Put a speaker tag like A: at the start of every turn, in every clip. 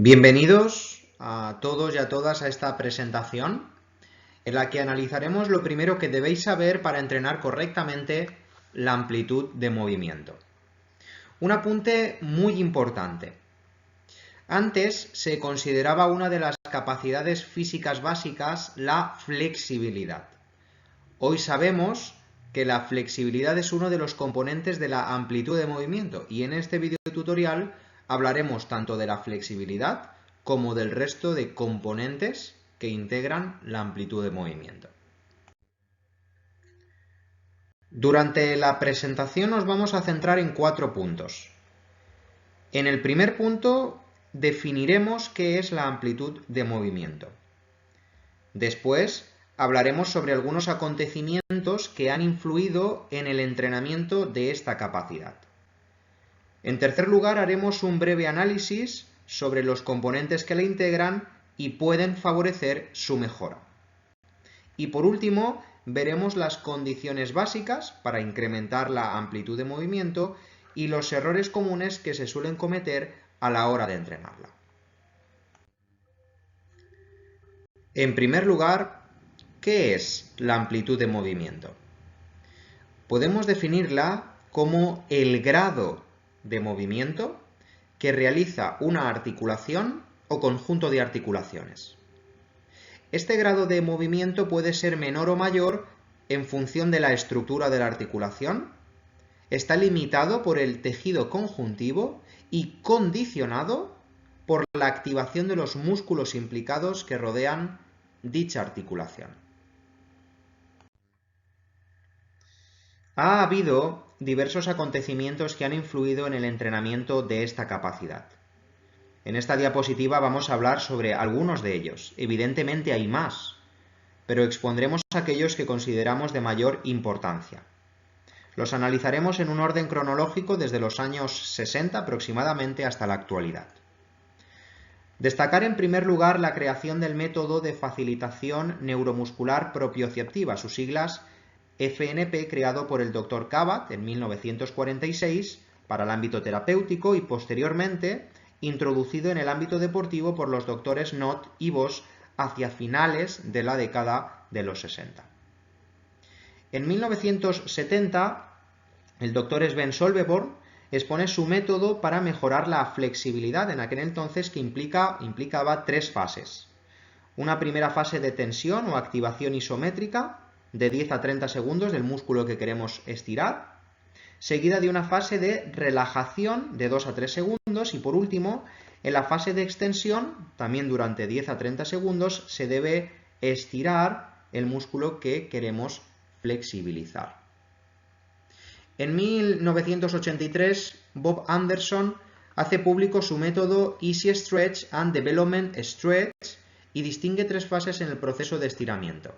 A: Bienvenidos a todos y a todas a esta presentación en la que analizaremos lo primero que debéis saber para entrenar correctamente la amplitud de movimiento. Un apunte muy importante. Antes se consideraba una de las capacidades físicas básicas la flexibilidad. Hoy sabemos que la flexibilidad es uno de los componentes de la amplitud de movimiento y en este video tutorial hablaremos tanto de la flexibilidad como del resto de componentes que integran la amplitud de movimiento. Durante la presentación nos vamos a centrar en 4 puntos. En el primer punto definiremos qué es la amplitud de movimiento. Después hablaremos sobre algunos acontecimientos que han influido en el entrenamiento de esta capacidad. En tercer lugar, haremos un breve análisis sobre los componentes que la integran y pueden favorecer su mejora. Y por último, veremos las condiciones básicas para incrementar la amplitud de movimiento y los errores comunes que se suelen cometer a la hora de entrenarla. En primer lugar, ¿qué es la amplitud de movimiento? Podemos definirla como el grado de movimiento que realiza una articulación o conjunto de articulaciones. Este grado de movimiento puede ser menor o mayor en función de la estructura de la articulación, está limitado por el tejido conjuntivo y condicionado por la activación de los músculos implicados que rodean dicha articulación. Ha habido diversos acontecimientos que han influido en el entrenamiento de esta capacidad. En esta diapositiva vamos a hablar sobre algunos de ellos. Evidentemente hay más, pero expondremos aquellos que consideramos de mayor importancia. Los analizaremos en un orden cronológico desde los años 60 aproximadamente hasta la actualidad. Destacar en primer lugar la creación del método de facilitación neuromuscular propioceptiva, sus siglas FNP, creado por el Dr. Kabat en 1946 para el ámbito terapéutico y posteriormente introducido en el ámbito deportivo por los doctores Knott y Bosch hacia finales de la década de los 60. En 1970, el Dr. Sven Solveborg expone su método para mejorar la flexibilidad en aquel entonces que implicaba 3 fases. Una primera fase de tensión o activación isométrica de 10 a 30 segundos del músculo que queremos estirar, seguida de una fase de relajación de 2 a 3 segundos y por último, en la fase de extensión, también durante 10 a 30 segundos, se debe estirar el músculo que queremos flexibilizar. En 1983, Bob Anderson hace público su método Easy Stretch and Development Stretch y distingue 3 fases en el proceso de estiramiento.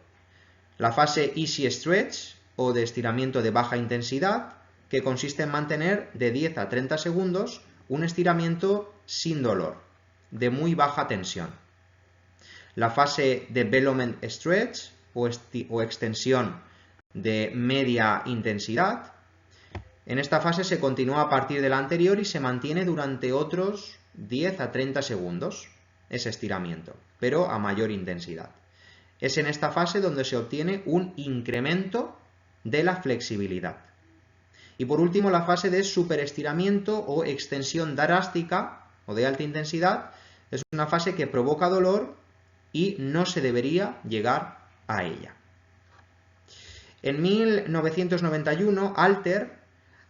A: La fase Easy Stretch, o de estiramiento de baja intensidad, que consiste en mantener de 10 a 30 segundos un estiramiento sin dolor, de muy baja tensión. La fase Development Stretch, o extensión de media intensidad. En esta fase se continúa a partir de la anterior y se mantiene durante otros 10 a 30 segundos ese estiramiento, pero a mayor intensidad. Es en esta fase donde se obtiene un incremento de la flexibilidad. Y por último, la fase de superestiramiento o extensión drástica o de alta intensidad es una fase que provoca dolor y no se debería llegar a ella. En 1991, Alter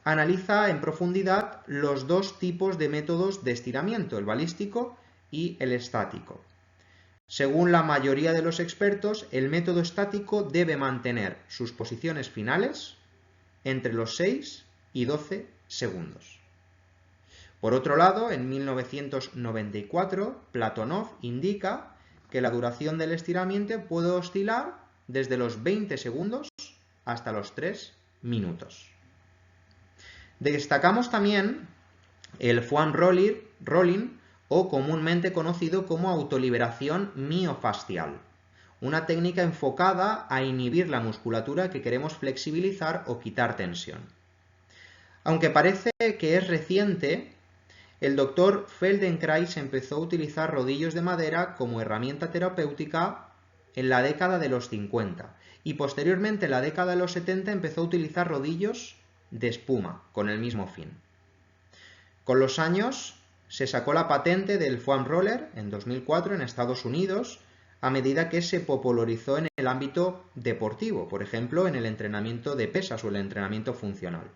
A: analiza en profundidad los 2 tipos de métodos de estiramiento, el balístico y el estático. Según la mayoría de los expertos, el método estático debe mantener sus posiciones finales entre los 6 y 12 segundos. Por otro lado, en 1994, Platonov indica que la duración del estiramiento puede oscilar desde los 20 segundos hasta los 3 minutos. Destacamos también el foam rolling, o comúnmente conocido como autoliberación miofascial, una técnica enfocada a inhibir la musculatura que queremos flexibilizar o quitar tensión. Aunque parece que es reciente, el doctor Feldenkrais empezó a utilizar rodillos de madera como herramienta terapéutica en la década de los 50 y posteriormente en la década de los 70 empezó a utilizar rodillos de espuma con el mismo fin. Con los años se sacó la patente del foam roller en 2004 en Estados Unidos a medida que se popularizó en el ámbito deportivo, por ejemplo en el entrenamiento de pesas o el entrenamiento funcional.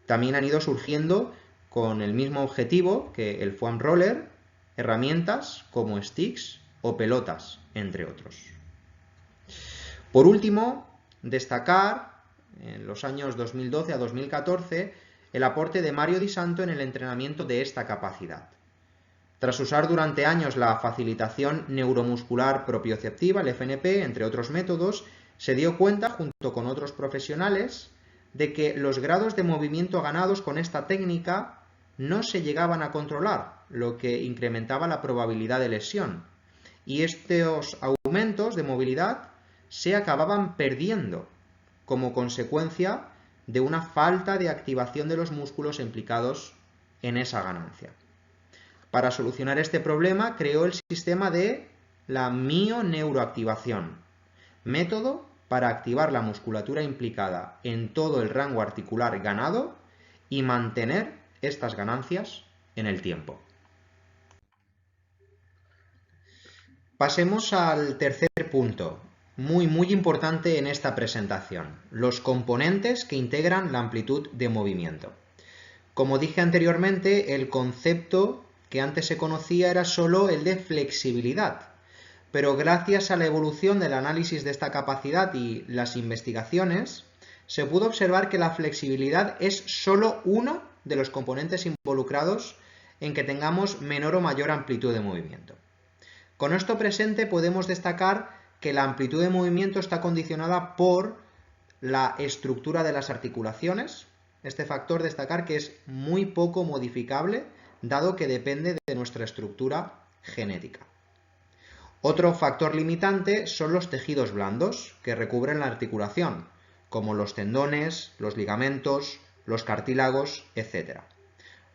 A: También han ido surgiendo con el mismo objetivo que el foam roller, herramientas como sticks o pelotas, entre otros. Por último, destacar en los años 2012 a 2014 el aporte de Mario Di Santo en el entrenamiento de esta capacidad. Tras usar durante años la facilitación neuromuscular propioceptiva, el FNP, entre otros métodos, se dio cuenta, junto con otros profesionales, de que los grados de movimiento ganados con esta técnica no se llegaban a controlar, lo que incrementaba la probabilidad de lesión. Y estos aumentos de movilidad se acababan perdiendo como consecuencia de una falta de activación de los músculos implicados en esa ganancia. Para solucionar este problema creó el sistema de la mioneuroactivación, método para activar la musculatura implicada en todo el rango articular ganado y mantener estas ganancias en el tiempo. Pasemos al tercer punto, muy importante en esta presentación, los componentes que integran la amplitud de movimiento. Como dije anteriormente, el concepto que antes se conocía era solo el de flexibilidad, pero gracias a la evolución del análisis de esta capacidad y las investigaciones, se pudo observar que la flexibilidad es solo uno de los componentes involucrados en que tengamos menor o mayor amplitud de movimiento. Con esto presente podemos destacar que la amplitud de movimiento está condicionada por la estructura de las articulaciones. Este factor destacar que es muy poco modificable, dado que depende de nuestra estructura genética. Otro factor limitante son los tejidos blandos que recubren la articulación, como los tendones, los ligamentos, los cartílagos, etc.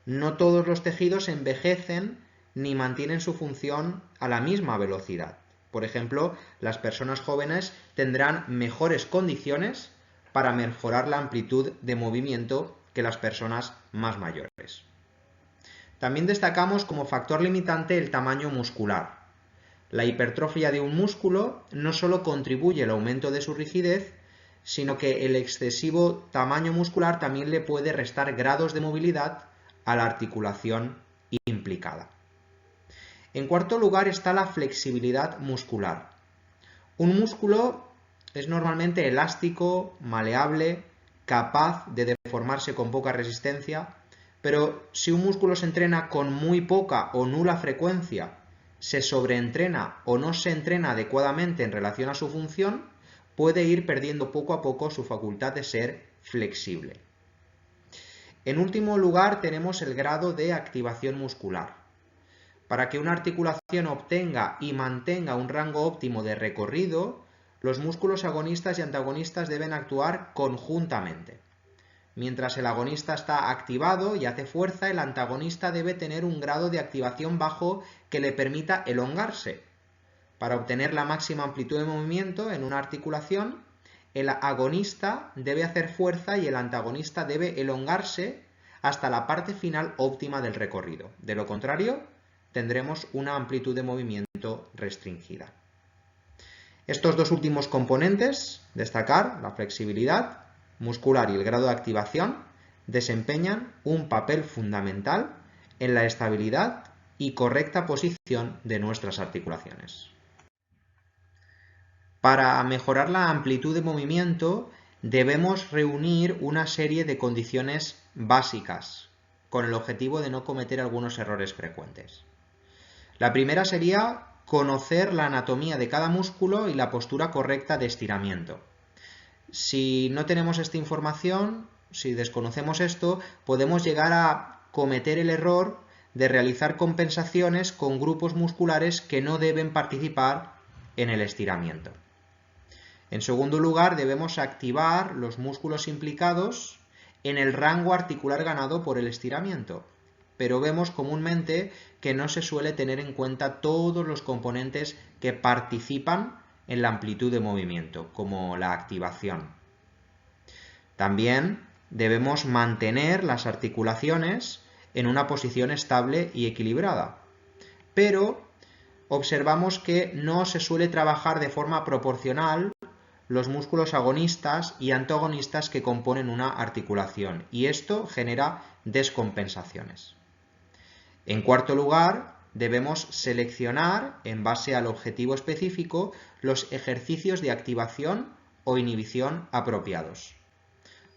A: No todos los tejidos envejecen ni mantienen su función a la misma velocidad. Por ejemplo, las personas jóvenes tendrán mejores condiciones para mejorar la amplitud de movimiento que las personas más mayores. También destacamos como factor limitante el tamaño muscular. La hipertrofia de un músculo no solo contribuye al aumento de su rigidez, sino que el excesivo tamaño muscular también le puede restar grados de movilidad a la articulación implicada. En cuarto lugar está la flexibilidad muscular. Un músculo es normalmente elástico, maleable, capaz de deformarse con poca resistencia, pero si un músculo se entrena con muy poca o nula frecuencia, se sobreentrena o no se entrena adecuadamente en relación a su función, puede ir perdiendo poco a poco su facultad de ser flexible. En último lugar tenemos el grado de activación muscular. Para que una articulación obtenga y mantenga un rango óptimo de recorrido, los músculos agonistas y antagonistas deben actuar conjuntamente. Mientras el agonista está activado y hace fuerza, el antagonista debe tener un grado de activación bajo que le permita elongarse. Para obtener la máxima amplitud de movimiento en una articulación, el agonista debe hacer fuerza y el antagonista debe elongarse hasta la parte final óptima del recorrido. De lo contrario, tendremos una amplitud de movimiento restringida. Estos dos últimos componentes, destacar la flexibilidad muscular y el grado de activación, desempeñan un papel fundamental en la estabilidad y correcta posición de nuestras articulaciones. Para mejorar la amplitud de movimiento debemos reunir una serie de condiciones básicas con el objetivo de no cometer algunos errores frecuentes. La primera sería conocer la anatomía de cada músculo y la postura correcta de estiramiento. Si no tenemos esta información, si desconocemos esto, podemos llegar a cometer el error de realizar compensaciones con grupos musculares que no deben participar en el estiramiento. En segundo lugar, debemos activar los músculos implicados en el rango articular ganado por el estiramiento. pero vemos comúnmente que no se suele tener en cuenta todos los componentes que participan en la amplitud de movimiento, como la activación. También debemos mantener las articulaciones en una posición estable y equilibrada, pero observamos que no se suele trabajar de forma proporcional los músculos agonistas y antagonistas que componen una articulación, y esto genera descompensaciones. En cuarto lugar, debemos seleccionar, en base al objetivo específico, los ejercicios de activación o inhibición apropiados.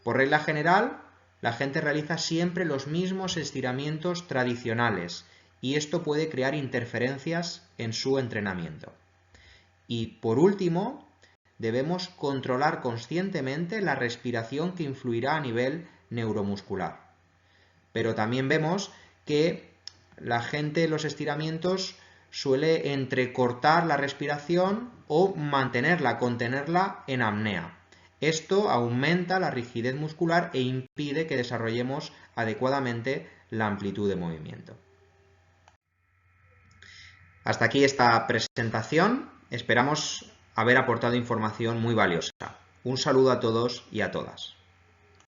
A: Por regla general, la gente realiza siempre los mismos estiramientos tradicionales, y esto puede crear interferencias en su entrenamiento. Y por último, debemos controlar conscientemente la respiración que influirá a nivel neuromuscular. Pero también vemos que la gente en los estiramientos suele entrecortar la respiración o mantenerla, contenerla en apnea. Esto aumenta la rigidez muscular e impide que desarrollemos adecuadamente la amplitud de movimiento. Hasta aquí esta presentación. Esperamos haber aportado información muy valiosa. Un saludo a todos y a todas.